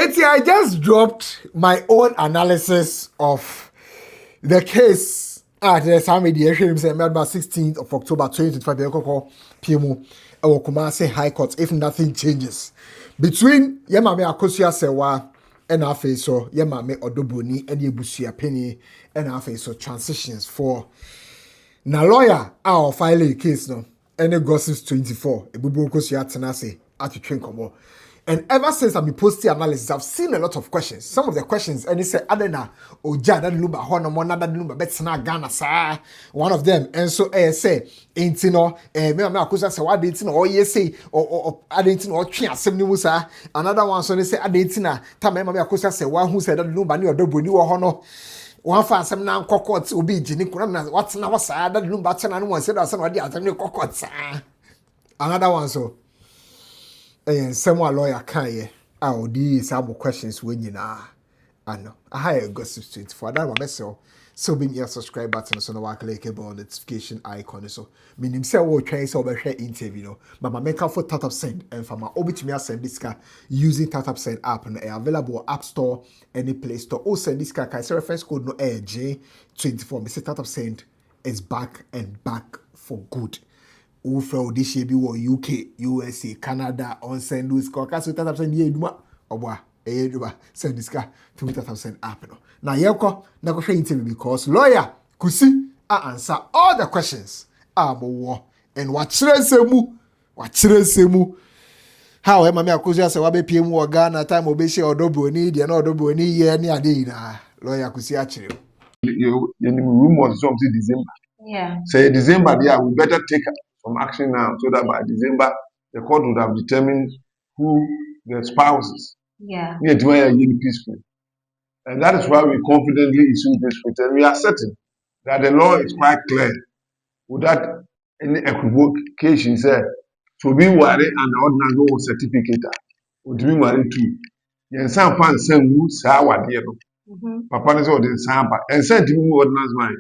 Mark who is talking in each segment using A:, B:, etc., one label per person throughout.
A: I just dropped my own analysis of the case at the Sam mediation about 16th of October 2025 PMO Kumasi High Court if nothing changes between Yemame Akosua Serwaa and our face so Yemame Odo Broni and Abusuapanyin and our face so transitions for na lawyer our file a case no any gossips 24 Ebubu Akosua tenase Attribution. And ever since I've been posting analysis, I've seen a lot of questions. Some of the questions, and they say, Adena, Oja, that lumba, Hono, that lumba, Betsana, Ghana, sa. One of them, and so, say, ain't no, me, Akusa, say, what did or ye say, or I didn't know, Chia, Semnimusa. Another one, so they say, I didn't know, Tamama Akusa, say, one who said that lumba, new double, new hono. One for some now cocots will be Jenny Kuram, what's now sad, that lumba, and one said, somebody else, new cocots. Another one, so. And someone lawyer can ye. Oh, these are more questions when you know. I know. I hire gossip 24. That one myself. So being your subscribe button so no work like a notification icon so. Meaning say we try so be share interview no. But my make up for tap send and for my obi to me send this car using tap send app and available App Store any Play Store. Oh send this car say reference code no J24. Me say tap send is back and back for good. Who from this year be UK, USA, Canada, on St. Louis, Caucasian, that send ye duma, or what? Send this guy to meet that send app. Now, Yoko, now go interview because lawyer, Kusi, I answer all the questions. War and what semu, how am I? Akosua Serwaa be PM or Ghana time obey Odo Broni, the Odo Broni, ye near day. Lawyer Kusi actually.
B: You room was something December.
C: Yeah.
B: Say December, yeah, we better take some action now so that by December the court would have determined who the spouses.
C: Yeah.
B: Near to where you peaceful. And that is why we confidently issue this writ. And we are certain that the law is quite clear without any equivocation. Say to be worried and the ordinance no certificate would be worried too. Yen san fan sen wu sa wade no. Papa is all the sampa and sent him ordinance mind.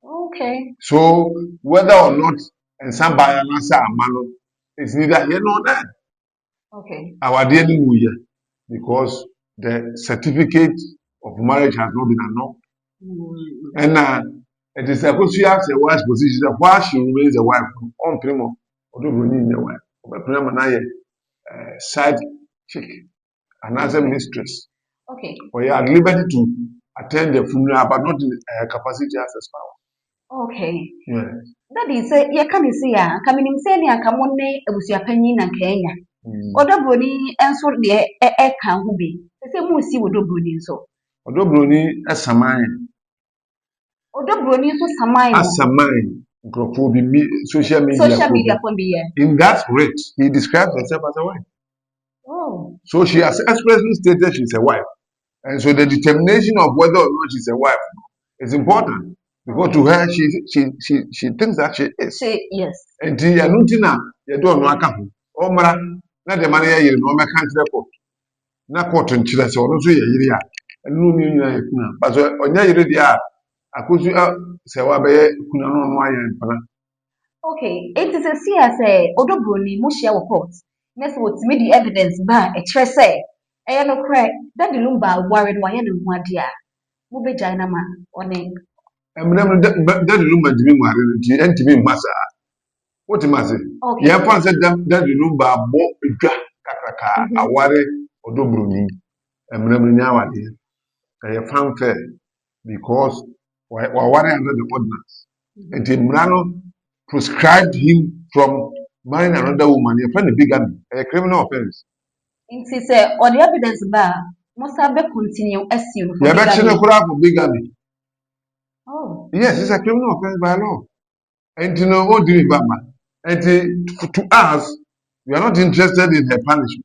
C: Okay.
B: So whether or not and some buyer answer amano is neither here nor there.
C: Okay.
B: Our daily year because the certificate of marriage has not been announced. And it is supposed to have a wife's position that while she remains a wife on primo or don't in the wife. But prima side chick, another mistress.
C: Okay.
B: We are at liberty to attend the funeral, but not in capacity as a spouse.
C: Okay.
B: Yes.
C: That is you can see ya coming in saying ya come on Abusuapanyin and Kenya. Odo Broni enso de kan ho bi. Say mu si Odo Broni so.
B: Odo Broni asaman.
C: Odo Broni so saman.
B: Asaman. Social media. In that rate, he describes herself as a wife.
C: Oh.
B: So she has expressly stated she's a wife. And so the determination of whether or not she's a wife is important. Because to her, she thinks that she is.
C: Yes.
B: And the Anutina, you don't know a couple. Oh, Mara, not the money you know, my country report. Not court and children, so don't say a and no meaning. But on your Akosua Serwaa kuna no no ayen pana.
C: Okay, it is a say Odo Broni mo share report. Next what me the evidence ba e kire say e no kre that the lumba worried why no ho ade a mo be jaina ma one
B: Eminem that the room and me worried nti entimi masa. What am I saying?
C: Okay.
B: Yeah, fan said that the lumba bo edwa kakraka aware Odo Broni. Eminem nya wade. E fanfare because were under the ordinance. And the Mrano proscribed him from marrying another woman. He found a bigamy, a criminal offense.
C: It say or the evidence ba must have continue as you
B: for bigamy.
C: Oh.
B: Yes, it's a criminal offense by law. And you know what do you and to us, we are not interested in her punishment.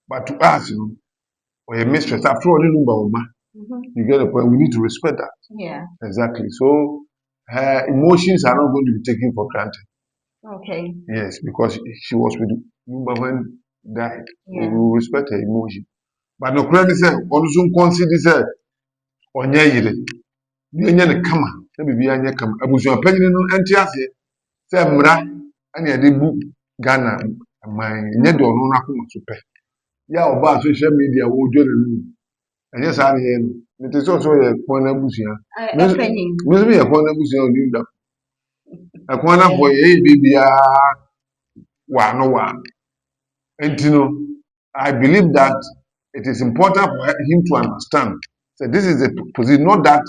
B: But to us, you know, or a mistress, after all, you get a point. We need to respect that.
C: Yeah.
B: Exactly. So her emotions are not going to be taken for granted.
C: Okay.
B: Yes, because she was with Lumba when died.
C: Yeah.
B: We will respect her emotion. But no credit say, on soon consider say, on ye, you kama, maybe anya kama. Abusuapanyin no entiase say mra, and ye de book Ghana, my nedo no na kuma super. Yeah, about social media, we do. And yes, I am. It is also a corner bushia.
C: Opinion.
B: Maybe a corner bushia on you. A corner for a baby, one. And you know, I believe that it is important for him to understand that this is the position, not that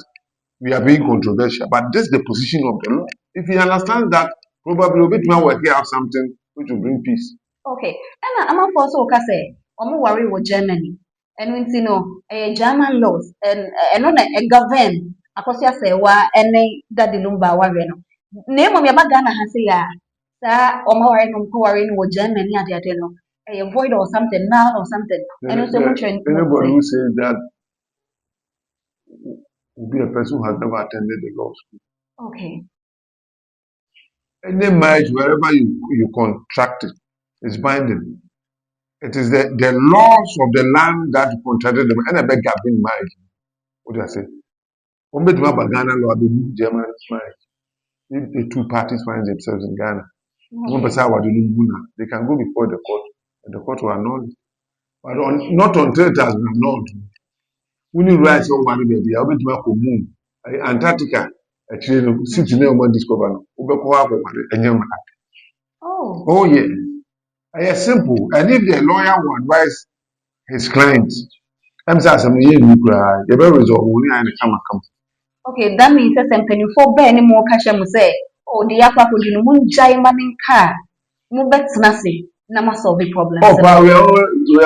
B: we are being controversial, but this is the position of the law. If he understands that, probably a bit more work out something which will bring peace.
C: Okay. And I'm also okay say, worry with Germany. And you know, German laws and on a govern Akosua Serwaa and Daddy Lumba worry no. Name of your bagana has ya. Sa worry no worry with Germany at the no. A void or something now or something. And also
B: Anybody who says that will be a person who has never attended the law school.
C: Okay.
B: Any marriage, wherever you contract it, is binding. It is the laws of the land that contracted them. And I beg having marriage. What do I say? Ghana law, the German marriage. If the two parties find themselves in Ghana, they can go before the court, and the court will annul it. But not until it has been annulled. When you write someone, baby, I'll be to my moon, Antarctica, actually, since you never discover, oh, yeah. It's simple. And if the lawyer will advise his client, I'm saying, the very result will not come.
C: Okay, that means that something for Ben more cash say, oh, the upper could you moon jaimaning car. No bet nothing. Nama solve the problem.
B: Oh, but we are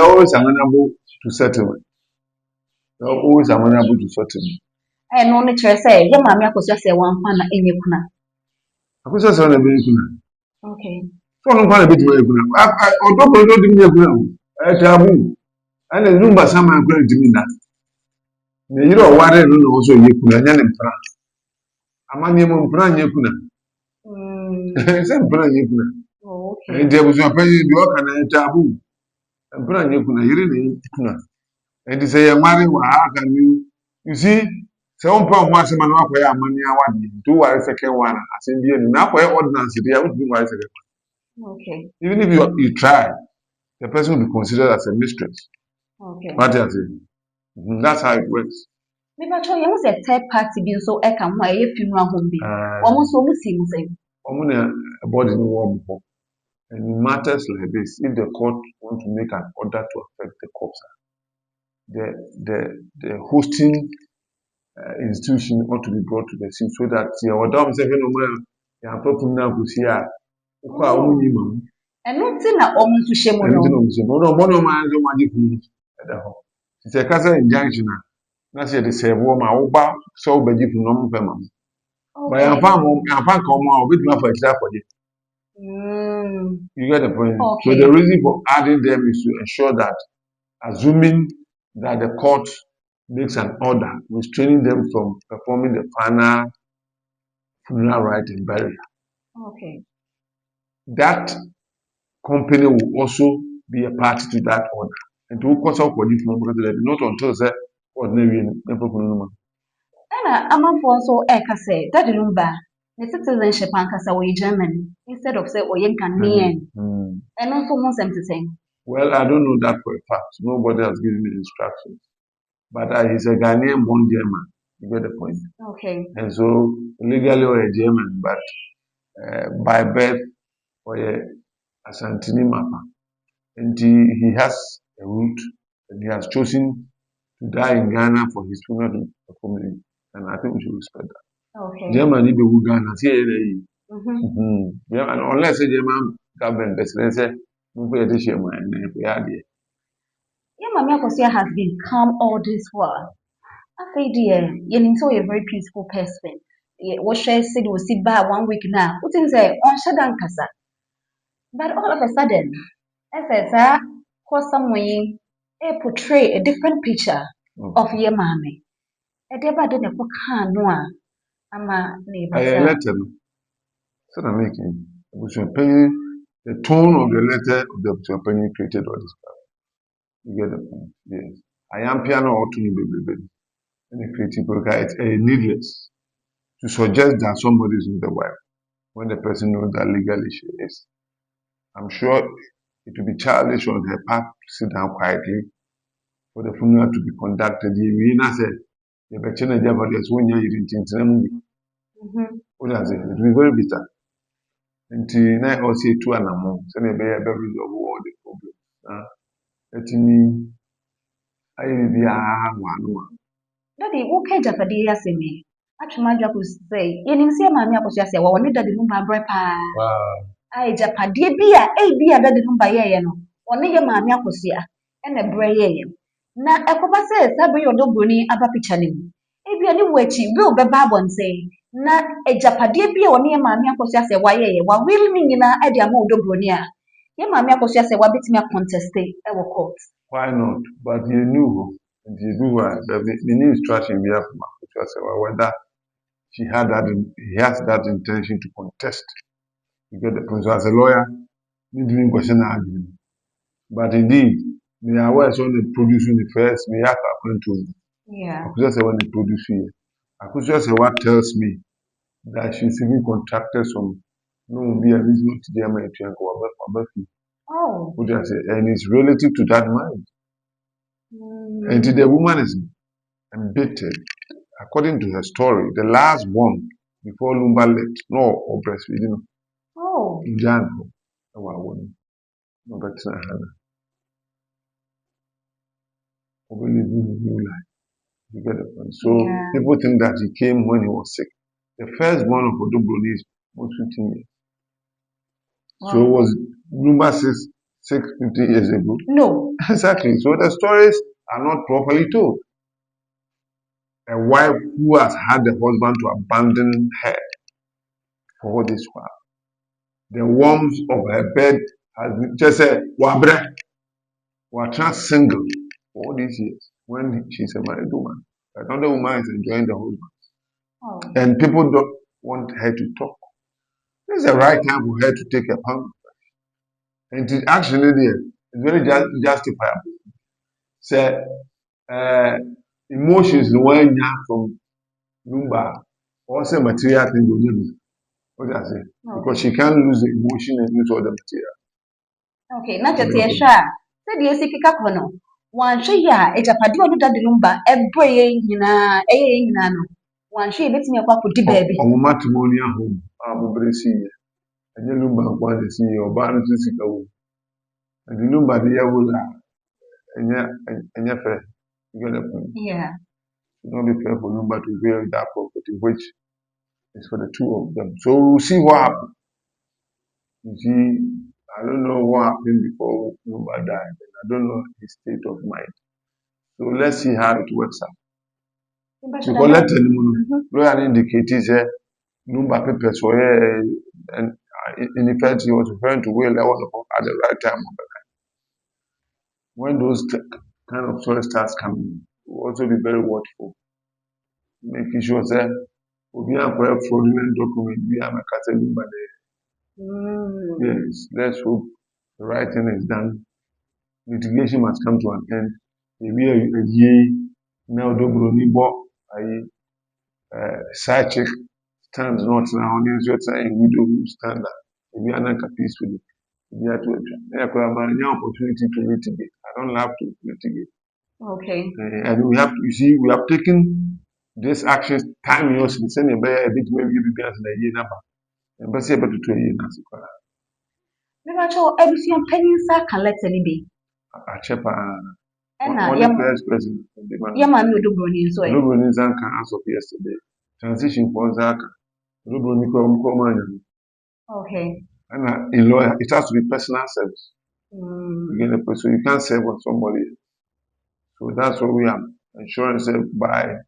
B: always amenable to settlement. We are always amenable to settlement.
C: And only say, your mammy Akosua Serwaa one in your kuna.
B: Akosua Serwaa na be kuna.
C: Okay.
B: So no pana bit we kuna. Odo Broni do me kuna. Tabu. And the number some are going to me that. Ne yiro ware no also ye kuna nya ne mpra. Amanye mo mpra nya kuna. Se mpra nya kuna.
C: Okay.
B: And Abusuapanyin do aka na tabu. Mpra nya kuna yire ne kuna. And say you marry how can you see so on point one man akoya amani awadi do worry second one as in the na akoya ordinance there would be worry second.
C: Okay.
B: Even if you try, the person will be considered as a mistress.
C: Okay.
B: What I say? That's how it works.
C: Maybe I you was a third party being so I can why if you know home be. Almost almost same.
B: A body no war before. And in matters like this, if the court want to make an order to affect the corpse, the hosting institution ought to be brought to the scene so that or down say no man ya papa na kusi a kwa omunyi ma
C: and not na omuntu shemo
B: no no man zo ma jifu da ho se kasa injunction na se de se wo ma wo ba so ba jifu no mo pe ma ba ya fa ka mo a obi ma fa kira for it. You get the point. Okay. So the reason for adding them is to ensure that assuming that the court makes an order restraining them from performing the final funeral rite and burial.
C: Okay.
B: That company will also be a party to that order. And to consult for this not until the ordinary never.
C: And I'm also say that lumba the citizenship ankasa we German instead of say we Ghanaian. And also want them to say.
B: Well, I don't know that for a fact. Nobody has given me instructions. But he's a Ghanaian born German. You get the point.
C: Okay.
B: And so legally or a German, but by birth or a Asantini Mapa. And he has a root and he has chosen to die in Ghana for his funeral community. And I think we should respect that.
C: Okay.
B: German need to Ghana. And unless a German government president say,
C: yeah, Mami Akosua has been calm all this while. I say, dear, you're so a very peaceful person. What she said will sit back 1 week now. What things say on Shadan Kasa? But all of a sudden, as for some way, portray a different picture of your mommy. A deba didn't put noa. Ama neighbor.
B: I letter. So I'm making the tone of the letter of the Abusuapanyin created all this problem. You get the point? Yes. I am piano or to baby. And the creative worker, it's needless to suggest that somebody is not the wife when the person knows that legally she is. I'm sure it would be childish on her part to sit down quietly for the funeral to be conducted. We said, the Bachina Jabba, there's 1 year in Tintinam. What does it? It will be very bitter. And I also say 2 and a month, so they bear every all the problem. Let me, I will be a one.
C: Daddy, okay, Japadi Yasimi. Actually, Japu say, in see mammy Akosua Serwaa, one that the number brepa. I Japadi beer, that the number yeno. One year mammy Akosua, and a bray. Na Ekoba says, Sabi Odo Broni Aba Pichanim. Ebi ani wechi will be babon say. Na a Japadi beer one year mammy Akosua Serwaa, while willing in a Edia Odo Bronia. Ye mammy Akosua Serwaa bit me a contestate, I will court.
B: Why not? But you knew. And you do the new instruction we have from Akosua Serwaa whether he has that intention to contest. You get the point. So as a lawyer, me doing question argument. But indeed, they are aware when they producing the first, we have according to Akosua Serwaa when they produce here. Akosua Serwaa tells me that she's even contracted some no be a reason to the American
C: Oh.
B: And it's relative to that mind. And the woman is embittered. According to her story, the last one before Lumba left, no, or breastfeeding.
C: Oh.
B: In Janko, no, but you get the point. So people think that he came when he was sick. The first born of Odo Broni is most 15 years. Wow. So was Lumba 50 years ago?
C: No.
B: Exactly. So the stories are not properly told. A wife who has had the husband to abandon her for all this while. The warmth of her bed has been just said, Wabre, trans single for all these years when she's a married woman. Another woman is enjoying the husband. Oh. And people don't want her to talk. This is the right time for her to take a pound. And it actually there. It's very justifiable. Say, emotions the one from Lumba, also material things. What do I say? Okay. Because she can't lose the emotion and lose all the material.
C: Okay, not just a share. Said the Sikika Kono. One share, a Japadio the Lumba, a brain in a nano. One share makes me a papa to baby.
B: On matrimonial home, I'm and the Lumba want to see your balance is and the Lumba the Yavula and your fair. You get a point.
C: Yeah.
B: It not be fair for Lumba to wear that property, which is for the two of them. So we'll see what happens. You see, I don't know what happened before Lumba died. I don't know his state of mind. So let's see how it works out. To collect the lawyer indicated that Lumba papers were and in effect he was referring to where level at the right time of the time. When those kind of stories starts coming, we'll also be very watchful, making sure that we'll be a fraudulent document, we have a castle Lumba there. Yes, let's hope the right thing is done. Litigation must come to an end. Maybe a year now, Odo Broni bought side check stands not now on the saying we do stand up. Maybe I'm not peacefully. We have to opportunity to litigate. I don't have to litigate.
C: Okay.
B: And we have to, you see, we have taken this action time yours and send a bit maybe you guys in a year number. And but say about to 2 years now.
C: Maybe I told everything pennies are collected be.
B: A chepa.
C: And
B: the first person.
C: Yaman Odo Broni so.
B: Odo Broni Zanka as of yesterday. Transition for Zaka. Odo Broni come.
C: Okay.
B: And in lawyer, it has to be personal service. Again, so you can't serve on somebody else. So that's what we have. Insurance by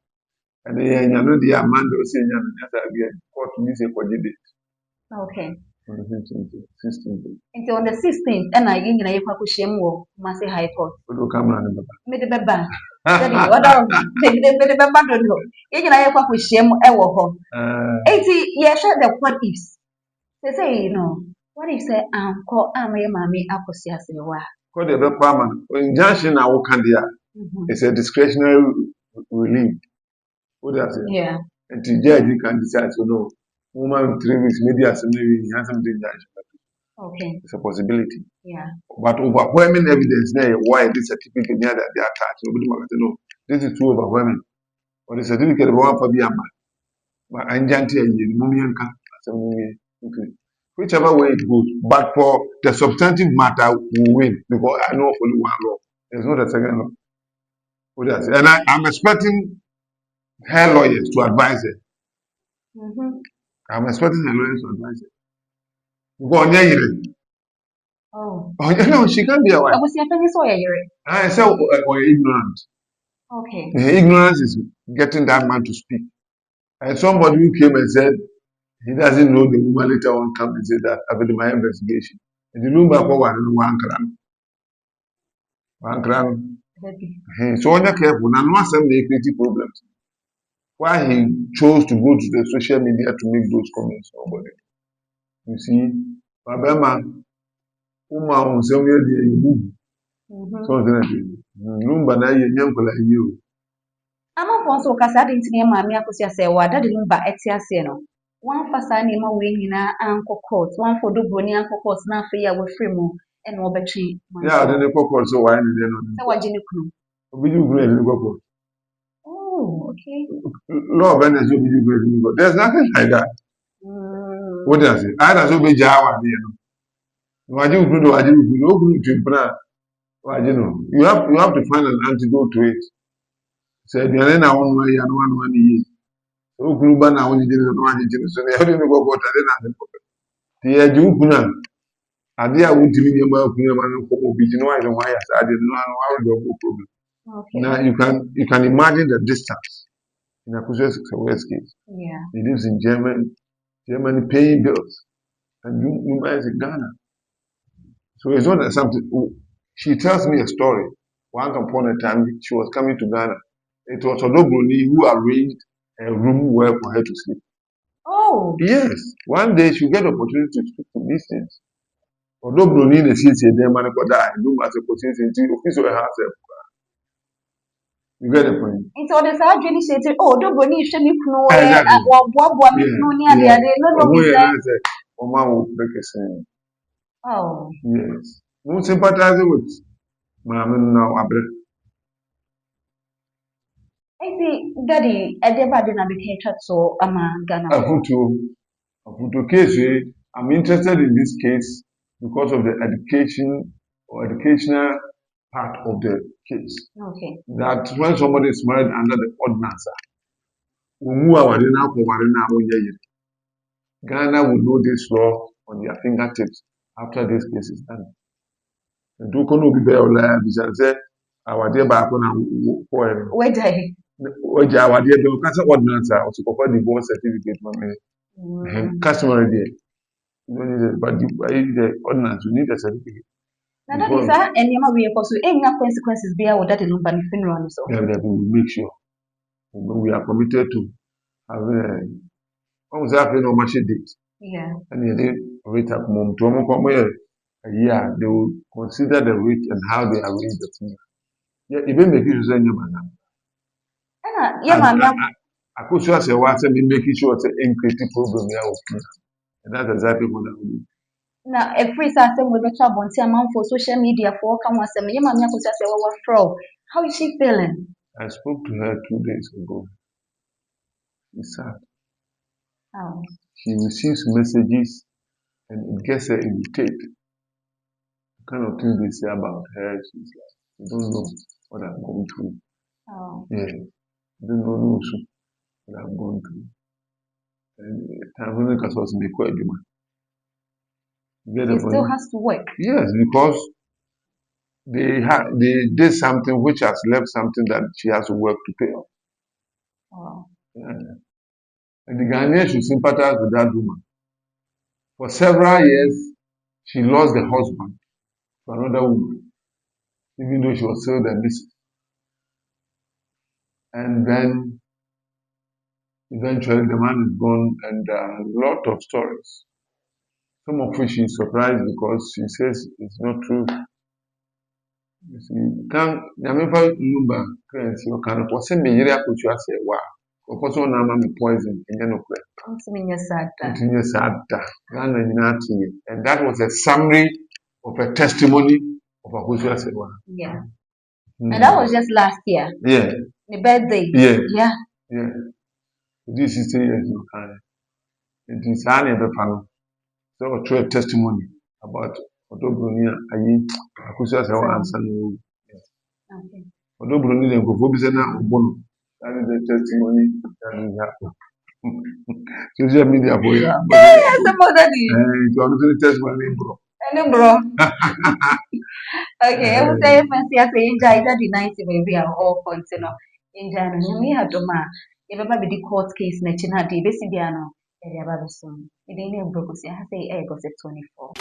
B: and then you know the amount of saying that court needs a date.
C: Okay.
B: On the 16th.
C: Until on the 16th, and I in a Yakushim Massey High Court.
B: Odo camera number.
C: Made the baba. The baba don't know. In a Yakushim Ewo. 80 years the what ifs. They say, you know, what if say call Amay Mammy Akosua Serwaa?
B: Call the Bapaman. Injunction I will candia. It's a discretionary relief. What does it?
C: Yeah.
B: And the judge can decide to know. Woman 3 weeks, maybe as maybe he has something judge.
C: Okay.
B: It's a possibility.
C: Yeah.
B: But overwhelming evidence there why this certificate near that they are attached. Nobody might know this is too overwhelming. But the certificate one for the amount. But I can't tell you, whichever way it goes. But for the substantive matter, we win because I know of only one law. There's not a second law. And I'm expecting her lawyers to advise her. I'm expecting her lawyers to advise her. Because no, she can't be a wife. I say, or ignorant.
C: Okay.
B: Ignorance is getting that man to speak. And somebody who came and said he doesn't know the woman later on come and say that after my investigation. And the Lumba one crown. So when you're careful, now no some they create problems. Why he chose to go to the social media to make those comments, nobody. You see, Babama, Uma on some way the move. Something like that. Lumba na ye nyamkola you.
C: Amanfoɔ nso kasa de ntini maame Akosua Serwaa dade no ba ɛte ase no wɔamfa saa nneɛma wei nyinaa ankɔ court wɔamfa Odo Broni ankɔ court na afei a wɔafiri mu ɛna wɔbɛtwe
B: Yeah, then the court so why did they not?
C: sɛ wɔagye ne kunu.
B: Obi you great in the court.
C: Oh, okay.
B: Law of energy obi you great in the court. There's nothing like that. What does it? I don't be Jawa there. Wajin good wajin good no good to plan. Wajin you have to find an antidote to it. Say the other one way and one year. So good ban now when you did it one year. So they hadn't go court and then the Jupuna. Adia won't be near my opinion for beating why and why I didn't know how to go problem.
C: Okay.
B: Now you can imagine the distance in Akosua Serwaa case.
C: Yeah.
B: He lives in Germany paying bills, and you guys in Ghana. So it's not that something. She tells me a story. Once upon a time, she was coming to Ghana. It was Odo Broni who arranged a room where for her to sleep.
C: Oh.
B: Yes. One day she'll get the opportunity to speak to these things. Odo Broni in the city, then man could die. Do as a position to official herself. You get the point?
C: Nti ɔde saa adwene hyɛ ti Odo Broni hwɛ ne kunu
B: Exactly.
C: wɔboaboa me kunu ne ade no no bi sɛ
B: Oma will break a sin.
C: oh
B: Yes. No sympathizing with Mamma now.
C: nti daddy ɛde ba de na bɛka atwa so ama Ghana
B: Afutu case, I'm interested in this case because of the education or educational part of the case.
C: okay
B: That when somebody is married under the ordinance, Ghana will know this law on their fingertips after this case is done. And do kono be there or say our dear back on our Oja our dear the ordinance or to cover divorce certificate customary there. You don't need it, but the ordinance you need a certificate.
C: na daddy saa nneɛma wei kɔ so ɛnya consequences bia wɔ dade no ba ne funeral no so
B: Yeah, that we will make sure we are committed to having a no match date.
C: yeah
B: And they rate up mom to a year, they will consider the rate and how they arrange the funeral. Yeah, even make it say new man.
C: ɛna yɛ maame
B: Akosua Serwaa say me making sure it's an creative program here. And that's exactly what I will do.
C: na every saa asɛm wei bɛtɔ abɔnten amanfoɔ social media foɔ ka ho asɛm yɛ maame Akosua Serwaa wɔafrɛ how is she feeling
B: I spoke to her 2 days ago. It's sad.
C: oh
B: She receives messages and it gets her irritated. The kind of things they say about her, she's like, you don't know what I'm going through.
C: oh
B: Yeah, you don't know what I'm going through. And time when it was me quite you get the
C: he still
B: point?
C: has to work
B: Yes, because they did something which has left something that she has to work to pay off.
C: oh
B: Yeah. And the Ghanaians should sympathize with that woman. For several years, she lost the husband to another woman, even though she was still the missus. And then eventually the man is gone, and a lot of stories. Some of which she's surprised because she says it's not true. You see, can Yamifa Lumba currency or can was send me Akosua Serwaa Okoso na ama me poison in no kre.
C: Continue sad.
B: Continue sada. And that was a summary of a testimony of Akosua Serwaa.
C: Yeah. And that was just last year.
B: Yeah.
C: The birthday.
B: Yeah.
C: Yeah.
B: Yeah. This is 3 years no kind. It is an ever so true testimony about Odo Broni ayi Akosua Serwaa answer no.
C: Okay.
B: Odo Broni le go bi say na obono. That is the testimony that we have. Social media for ya.
C: Yes, somebody.
B: It was testimony, bro.
C: Bro. Okay, I would say fancy as a enjoy that the 90 maybe are all continue. Enjoy no me have to ma. If ever be the court case na china de besi bia no. Area baba so. It ain't broke say I say I got 24.